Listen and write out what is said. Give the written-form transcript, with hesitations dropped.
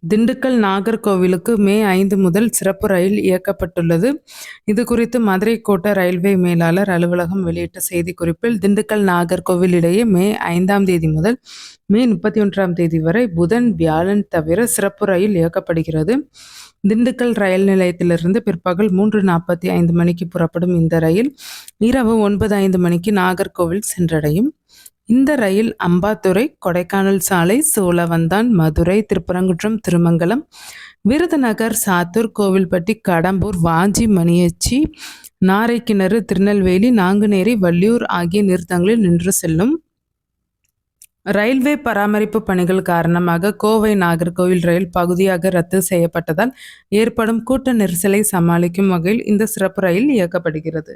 திண்டுக்கல் நாகர்கோவிலுக்கு மே 5 முதல் சிறப்பு ரயில் இயக்கப்பட்டுள்ளது. இது குறித்து மதுரை கோட்ட ரயில்வே மேலாளர் அலுவலகம் வெளியிட்ட செய்திக்குறிப்பில், திண்டுக்கல் நாகர்கோவில் இடையே மே 5ஆம் தேதி முதல் மே 31ஆம் தேதி வரை புதன், வியாழன் தவிர சிறப்பு ரயில் இயக்கப்படுகிறது. திண்டுக்கல் ரயில் நிலையத்திலிருந்து பிற்பகல் 3:45 மணிக்கு புறப்படும் இந்த ரயில் இரவு 9:05 மணிக்கு நாகர்கோவில் சென்றடையும். இந்த ரயில் அம்பாத்துறை, கொடைக்கானல் சாலை, சோழவந்தான், மதுரை, திருப்பரங்குன்றம், திருமங்கலம், விருதுநகர், சாத்தூர், கோவில்பட்டி, கடம்பூர், வாஞ்சி, மணியச்சி, நாரைக்கிணறு, திருநெல்வேலி, நாங்குநேரி, வள்ளியூர் ஆகிய நிறுத்தங்களில் நின்று செல்லும். ரயில்வே பராமரிப்பு பணிகள் காரணமாக கோவை நாகர்கோவில் ரயில் பகுதியாக ரத்து செய்யப்பட்டதால் ஏற்படும் கூட்ட நெரிசலை சமாளிக்கும் வகையில் இந்த சிறப்பு ரயில் இயக்கப்படுகிறது.